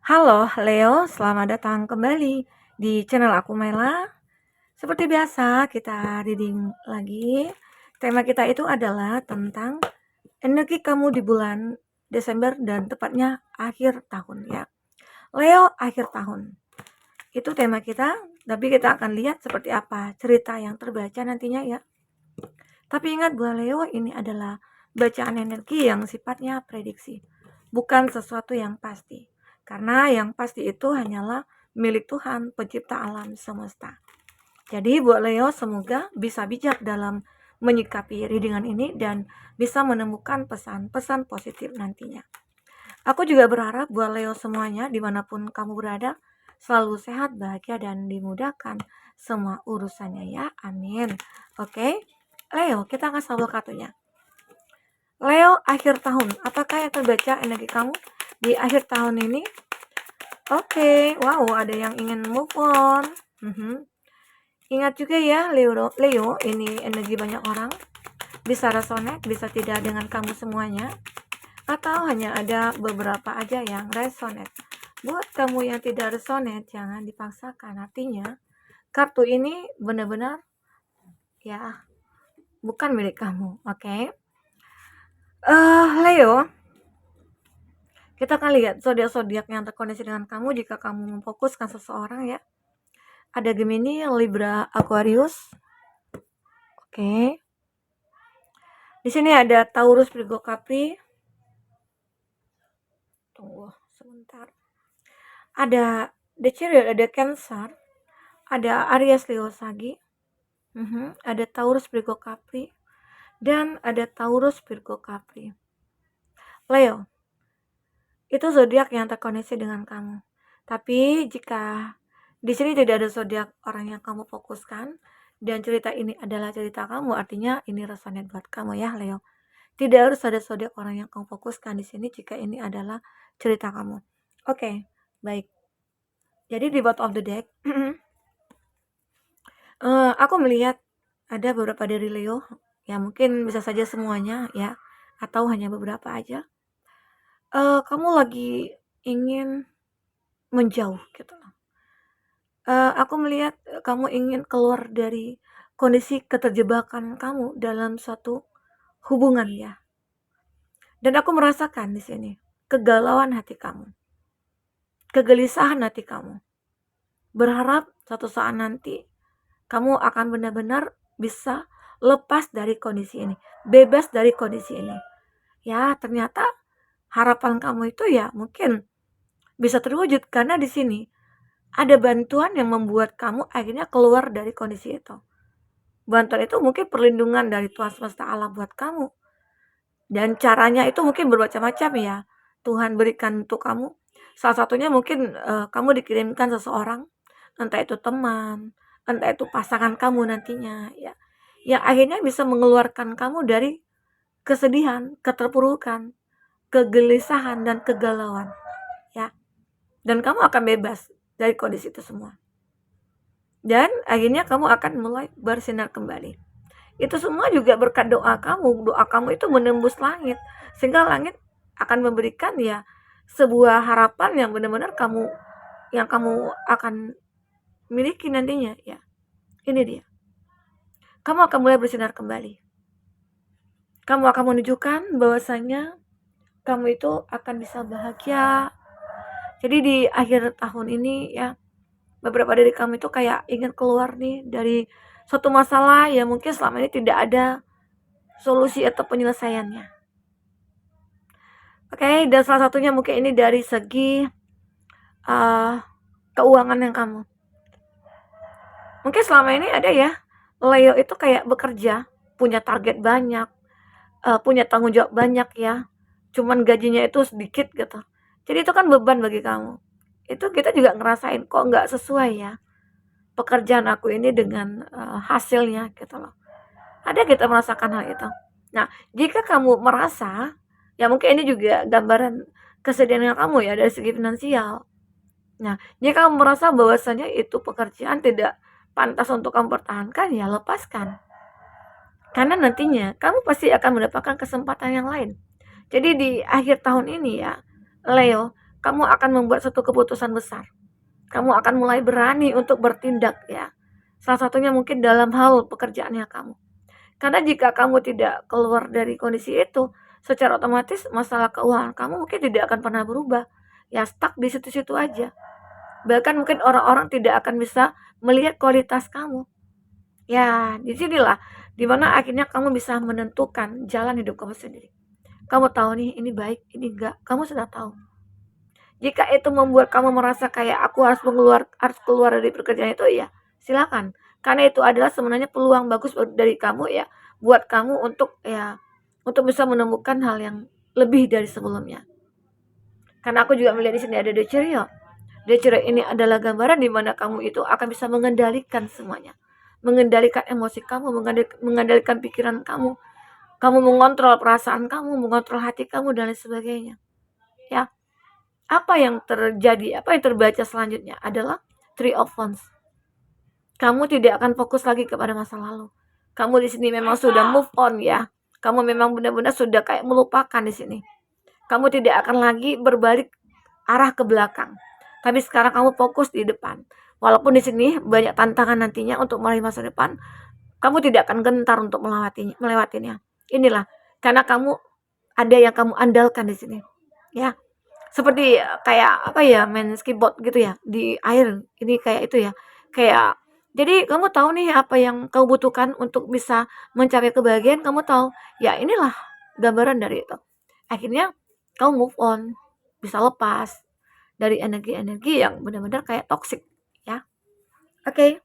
Halo Leo, selamat datang kembali di channel aku Mela. Seperti biasa, kita reading lagi. Tema kita itu adalah tentang energi kamu di bulan Desember dan tepatnya akhir tahun ya. Leo, akhir tahun. Itu tema kita, tapi kita akan lihat seperti apa cerita yang terbaca nantinya ya. Tapi ingat buat Leo, ini adalah bacaan energi yang sifatnya prediksi, bukan sesuatu yang pasti. Karena yang pasti itu hanyalah milik Tuhan, pencipta alam semesta. Jadi buat Leo semoga bisa bijak dalam menyikapi readingan ini dan bisa menemukan pesan-pesan positif nantinya. Aku juga berharap buat Leo semuanya dimanapun kamu berada selalu sehat, bahagia, dan dimudahkan semua urusannya ya. Amin. Oke, Leo, kita akan sambung kartunya. Leo, akhir tahun. Apakah yang terbaca energi kamu di akhir tahun ini? Oke, wow, ada yang ingin move on. Ingat juga ya, Leo, ini energi banyak orang. Bisa resonate, bisa tidak dengan kamu semuanya. Atau hanya ada beberapa aja yang resonate. Buat kamu yang tidak resonate, jangan dipaksakan. Artinya, kartu ini benar-benar ya bukan milik kamu, oke? Leo, kita akan lihat zodiak-zodiak yang terkoneksi dengan kamu jika kamu memfokuskan seseorang ya. Ada Gemini, Libra, Aquarius. Oke. Di sini ada Taurus, Virgo, Capri. Tunggu sebentar. Ada The Chariot, ada Cancer, ada Aries, Leo, Sagi. Ada Taurus, Virgo, Capri, dan ada Taurus, Virgo, Capri. Leo, itu zodiak yang terkoneksi dengan kamu. Tapi jika di sini tidak ada zodiak orang yang kamu fokuskan dan cerita ini adalah cerita kamu, artinya ini resonate buat kamu ya, Leo. Tidak harus ada zodiak orang yang kamu fokuskan di sini jika ini adalah cerita kamu. Oke, baik. Jadi di bottom of the deck, aku melihat ada beberapa dari Leo, ya mungkin bisa saja semuanya ya, atau hanya beberapa aja. Kamu lagi ingin menjauh gitu. Aku melihat kamu ingin keluar dari kondisi keterjebakan kamu dalam suatu hubungan ya. Dan aku merasakan di sini kegalauan hati kamu, kegelisahan hati kamu. Berharap suatu saat nanti kamu akan benar-benar bisa lepas dari kondisi ini, bebas dari kondisi ini. Ya, ternyata harapan kamu itu ya mungkin bisa terwujud karena di sini ada bantuan yang membuat kamu akhirnya keluar dari kondisi itu. Bantuan itu mungkin perlindungan dari Tuhan semesta alam buat kamu. Dan caranya itu mungkin bermacam-macam ya. Tuhan berikan untuk kamu. Salah satunya mungkin kamu dikirimkan seseorang, entah itu teman, entah itu pasangan kamu nantinya ya. Yang akhirnya bisa mengeluarkan kamu dari kesedihan, keterpurukan, kegelisahan dan kegalauan ya. Dan kamu akan bebas dari kondisi itu semua. Dan akhirnya kamu akan mulai bersinar kembali. Itu semua juga berkat doa kamu. Doa kamu itu menembus langit. Sehingga langit akan memberikan ya sebuah harapan yang benar-benar kamu akan miliki nantinya ya. Ini dia. Kamu akan mulai bersinar kembali. Kamu akan menunjukkan bahwasanya kamu itu akan bisa bahagia. Jadi di akhir tahun ini ya, beberapa dari kamu itu kayak ingin keluar nih dari suatu masalah yang mungkin selama ini tidak ada solusi atau penyelesaiannya. Oke, dan salah satunya mungkin ini dari segi keuangan yang kamu. Mungkin selama ini ada ya, Leo itu kayak bekerja, punya target banyak, punya tanggung jawab banyak ya, cuman gajinya itu sedikit gitu. Jadi itu kan beban bagi kamu. Itu kita juga ngerasain kok nggak sesuai ya pekerjaan aku ini dengan hasilnya gitu loh. Ada kita merasakan hal itu. Nah, jika kamu merasa, ya mungkin ini juga gambaran kesedihan kamu ya dari segi finansial. Nah, jika kamu merasa bahwasanya itu pekerjaan tidak pantas untuk kamu pertahankan, ya lepaskan. Karena nantinya kamu pasti akan mendapatkan kesempatan yang lain. Jadi di akhir tahun ini ya, Leo, kamu akan membuat satu keputusan besar. Kamu akan mulai berani untuk bertindak ya. Salah satunya mungkin dalam hal pekerjaannya kamu. Karena jika kamu tidak keluar dari kondisi itu, secara otomatis masalah keuangan kamu mungkin tidak akan pernah berubah. Ya stuck di situ-situ aja. Bahkan mungkin orang-orang tidak akan bisa melihat kualitas kamu. Ya, di sinilah dimana akhirnya kamu bisa menentukan jalan hidup kamu sendiri. Kamu tahu nih, ini baik, ini enggak. Kamu sudah tahu. Jika itu membuat kamu merasa kayak aku harus keluar dari pekerjaan itu, ya silakan. Karena itu adalah sebenarnya peluang bagus dari kamu ya, buat kamu untuk bisa menemukan hal yang lebih dari sebelumnya. Karena aku juga melihat di sini ada Decerio. Decerio ini adalah gambaran di mana kamu itu akan bisa mengendalikan semuanya. Mengendalikan emosi kamu, mengendalikan pikiran kamu. Kamu mengontrol perasaan kamu, mengontrol hati kamu dan lain sebagainya. Ya. Apa yang terjadi, apa yang terbaca selanjutnya adalah Three of Wands. Kamu tidak akan fokus lagi kepada masa lalu. Kamu di sini memang sudah move on ya. Kamu memang benar-benar sudah kayak melupakan di sini. Kamu tidak akan lagi berbalik arah ke belakang. Tapi sekarang kamu fokus di depan. Walaupun di sini banyak tantangan nantinya untuk meraih masa depan, kamu tidak akan gentar untuk melewatinya. Inilah karena kamu ada yang kamu andalkan di sini. Ya. Seperti kayak apa ya, main skateboard gitu ya di air. Ini kayak itu ya. Kayak jadi kamu tahu nih apa yang kamu butuhkan untuk bisa mencapai kebahagiaan, kamu tahu. Ya inilah gambaran dari itu. Akhirnya kamu move on, bisa lepas dari energi-energi yang benar-benar kayak toxic ya. Oke.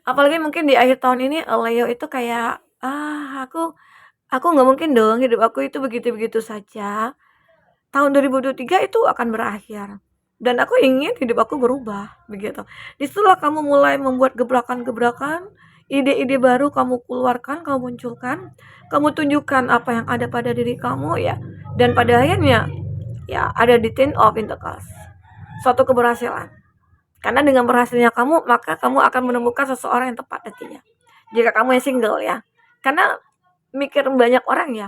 Apalagi mungkin di akhir tahun ini Leo itu kayak aku nggak mungkin dong hidup aku itu begitu-begitu saja. Tahun 2023 itu akan berakhir dan aku ingin hidup aku berubah begitu. Disitulah kamu mulai membuat gebrakan-gebrakan, ide-ide baru kamu keluarkan, kamu munculkan, kamu tunjukkan apa yang ada pada diri kamu ya. Dan pada akhirnya ya ada di Ten of Pentacles. Suatu keberhasilan. Karena dengan berhasilnya kamu, maka kamu akan menemukan seseorang yang tepat nantinya. Jika kamu yang single ya. Karena mikir banyak orang ya.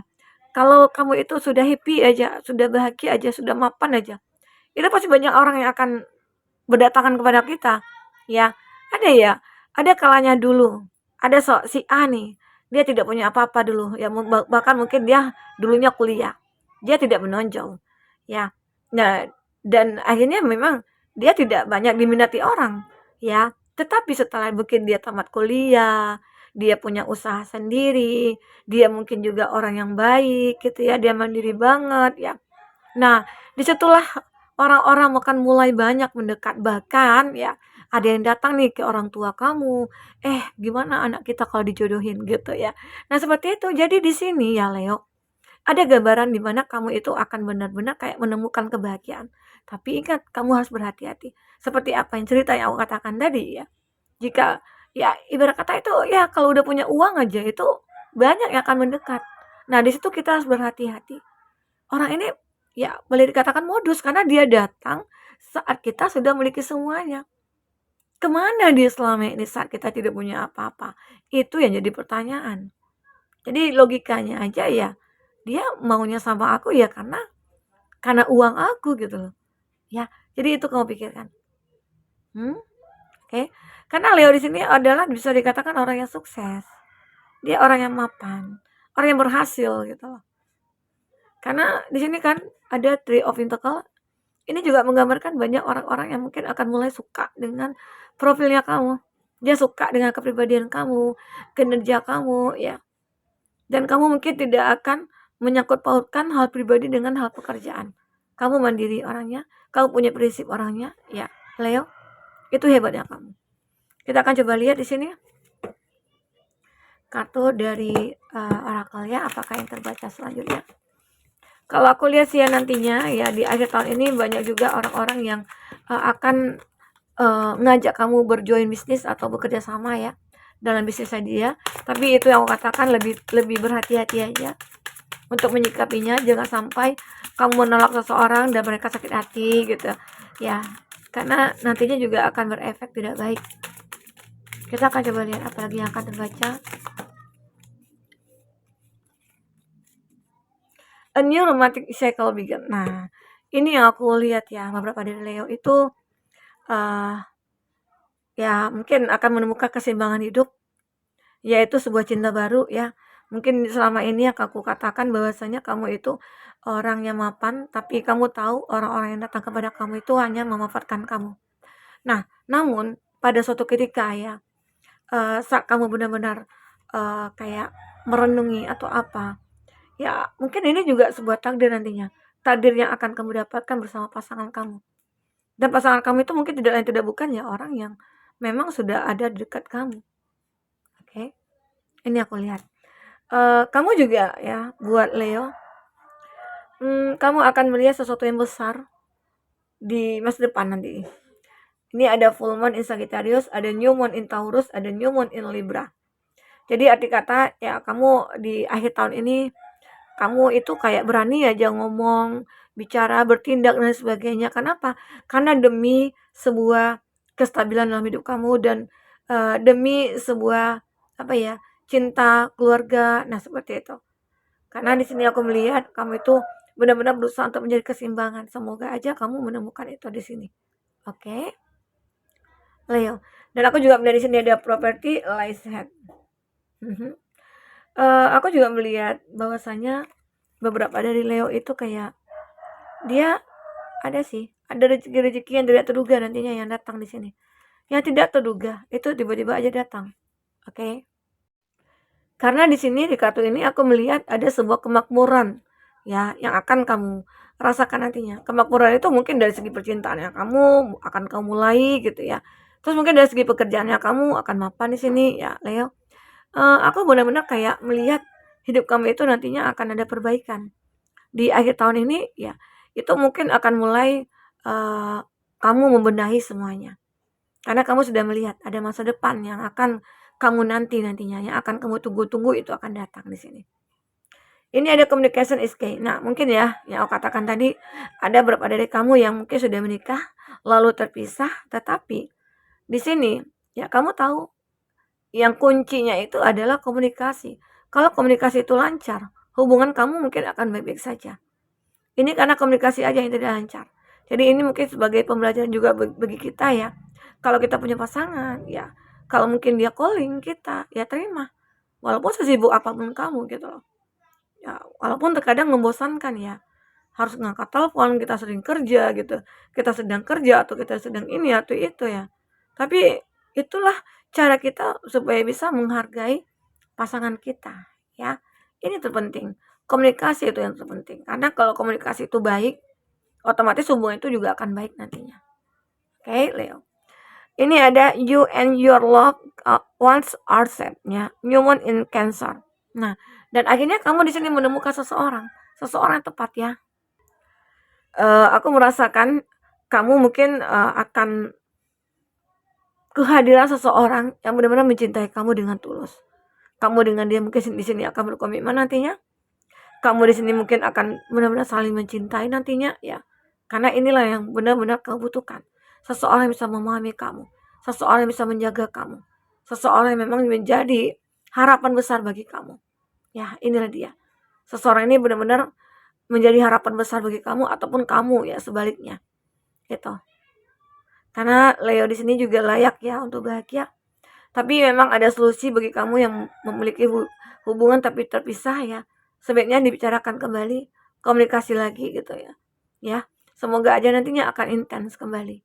Kalau kamu itu sudah happy aja, sudah bahagia aja, sudah mapan aja, itu pasti banyak orang yang akan berdatangan kepada kita. Ya, ada kalanya dulu, ada si A nih, dia tidak punya apa-apa dulu, ya bahkan mungkin dia dulunya kuliah, dia tidak menonjol, ya. Nah, dan akhirnya memang dia tidak banyak diminati orang, ya. Tetapi setelah mungkin dia tamat kuliah, dia punya usaha sendiri, dia mungkin juga orang yang baik gitu ya, dia mandiri banget ya. Nah, disitulah orang-orang akan mulai banyak mendekat, bahkan ya ada yang datang nih ke orang tua kamu, gimana anak kita kalau dijodohin gitu ya. Nah seperti itu, jadi di sini ya Leo, ada gambaran di mana kamu itu akan benar-benar kayak menemukan kebahagiaan. Tapi ingat, kamu harus berhati-hati. Seperti apa yang cerita yang aku katakan tadi ya. Jika ya ibarat kata itu ya kalau udah punya uang aja itu banyak yang akan mendekat. Nah di situ kita harus berhati-hati. Orang ini ya boleh dikatakan modus karena dia datang saat kita sudah memiliki semuanya. Kemana dia selama ini saat kita tidak punya apa-apa? Itu yang jadi pertanyaan. Jadi logikanya aja ya, dia maunya sama aku ya karena uang aku gitu loh. Ya, jadi itu kamu pikirkan. Oke. Karena Leo di sini adalah bisa dikatakan orang yang sukses. Dia orang yang mapan, orang yang berhasil gitu loh. Karena di sini kan ada Three of Pentacles. Ini juga menggambarkan banyak orang-orang yang mungkin akan mulai suka dengan profilnya kamu. Dia suka dengan kepribadian kamu, kinerja kamu ya. Dan kamu mungkin tidak akan menyangkut pautkan hal pribadi dengan hal pekerjaan. Kamu mandiri orangnya, kamu punya prinsip orangnya, ya Leo. Itu hebatnya kamu. Kita akan coba lihat di sini kartu dari oracle ya, apakah yang terbaca selanjutnya. Kalau aku lihat sih ya nantinya ya di akhir tahun ini banyak juga orang-orang yang akan ngajak kamu berjoin bisnis atau bekerja sama ya dalam bisnisnya dia. Tapi itu yang aku katakan lebih berhati-hati aja untuk menyikapinya. Jangan sampai kamu menolak seseorang dan mereka sakit hati gitu ya, karena nantinya juga akan berefek tidak baik. Kita akan coba lihat apa lagi yang akan terbaca. A new romantic cycle begin. Nah, Ini yang aku lihat ya, beberapa dari Leo itu, eee, ya mungkin akan menemukan keseimbangan hidup, yaitu sebuah cinta baru ya. Mungkin selama ini yang aku katakan bahwasanya kamu itu orang yang mapan, tapi kamu tahu orang-orang yang datang kepada kamu itu hanya memanfaatkan kamu. Nah, namun pada suatu ketika ya, saat kamu benar-benar, kayak merenungi atau apa, ya mungkin ini juga sebuah takdir nantinya. Takdir yang akan kamu dapatkan bersama pasangan kamu. Dan pasangan kamu itu mungkin tidak lain tidak bukan ya orang yang memang sudah ada di dekat kamu. Oke, ini aku lihat. Kamu juga ya buat Leo, kamu akan melihat sesuatu yang besar di masa depan nanti. Ini ada full moon in Sagittarius, ada new moon in Taurus, ada new moon in Libra. Jadi arti kata ya kamu di akhir tahun ini kamu itu kayak berani aja ngomong, bicara, bertindak dan sebagainya. Kenapa? Karena demi sebuah kestabilan dalam hidup kamu dan demi sebuah apa ya, cinta keluarga. Nah, seperti itu. Karena di sini aku melihat kamu itu benar-benar berusaha untuk menjadi keseimbangan. Semoga aja kamu menemukan itu di sini. Oke, Leo. Dan aku juga melihat di sini ada property lies head. Aku juga melihat bahwasanya beberapa dari Leo itu kayak dia ada sih, ada rezeki-rezeki yang tidak terduga nantinya yang datang di sini. Yang tidak terduga itu tiba-tiba aja datang. Oke. Karena di sini di kartu ini aku melihat ada sebuah kemakmuran ya yang akan kamu rasakan nantinya. Kemakmuran itu mungkin dari segi percintaan yang kamu akan kamu mulai gitu ya. Terus mungkin dari segi pekerjaannya kamu akan mapan di sini ya, Leo. Aku benar-benar kayak melihat hidup kamu itu nantinya akan ada perbaikan. Di akhir tahun ini ya, itu mungkin akan mulai, kamu membenahi semuanya. Karena kamu sudah melihat ada masa depan yang akan kamu nantinya, yang akan kamu tunggu-tunggu itu akan datang di sini. Ini ada communication is key. Nah, mungkin ya, yang aku katakan tadi, ada beberapa dari kamu yang mungkin sudah menikah, lalu terpisah, tetapi di sini, ya kamu tahu yang kuncinya itu adalah komunikasi. Kalau komunikasi itu lancar, hubungan kamu mungkin akan baik-baik saja. Ini karena komunikasi aja yang tidak lancar. Jadi ini mungkin sebagai pembelajaran juga bagi kita ya. Kalau kita punya pasangan, ya kalau mungkin dia calling kita, ya terima. Walaupun sesibuk apapun kamu gitu loh. Ya, walaupun terkadang membosankan ya. Harus ngangkat telepon, kita sering kerja gitu. Kita sedang kerja atau kita sedang ini atau itu ya. Tapi itulah cara kita supaya bisa menghargai pasangan kita ya. Ini terpenting. Komunikasi itu yang terpenting. Karena kalau komunikasi itu baik, otomatis hubungan itu juga akan baik nantinya. Oke, Leo. Ini ada you and your love once are set ya. New moon in Cancer. Nah, dan akhirnya kamu di sini menemukan seseorang yang tepat ya. Aku merasakan kamu mungkin akan kehadiran seseorang yang benar-benar mencintai kamu dengan tulus. Kamu dengan dia mungkin di sini akan berkomitmen nantinya. Kamu di sini mungkin akan benar-benar saling mencintai nantinya ya. Karena inilah yang benar-benar kamu butuhkan. Seseorang yang bisa memahami kamu, seseorang yang bisa menjaga kamu, seseorang yang memang menjadi harapan besar bagi kamu. Ya, inilah dia. Seseorang ini benar-benar menjadi harapan besar bagi kamu ataupun kamu ya sebaliknya. Gitu. Karena Leo di sini juga layak ya untuk bahagia. Tapi memang ada solusi bagi kamu yang memiliki hubungan tapi terpisah ya. Sebaiknya dibicarakan kembali, komunikasi lagi gitu ya. Ya, semoga aja nantinya akan intens kembali.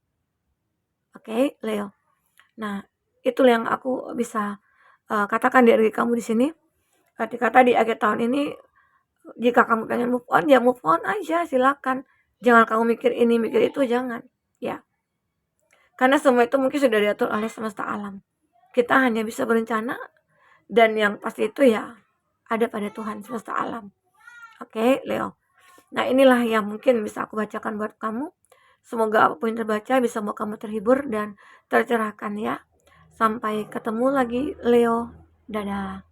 Oke, Leo. Nah, itu yang aku bisa katakan dari kamu di sini. Arti kata di akhir tahun ini, jika kamu pengen move on, ya move on aja, silakan. Jangan kamu mikir ini, mikir itu, jangan. Ya, karena semua itu mungkin sudah diatur oleh semesta alam. Kita hanya bisa berencana, dan yang pasti itu ya ada pada Tuhan semesta alam. Oke, Leo. Nah, inilah yang mungkin bisa aku bacakan buat kamu. Semoga apapun yang terbaca bisa membuat kamu terhibur dan tercerahkan ya. Sampai ketemu lagi, Leo. Dadah.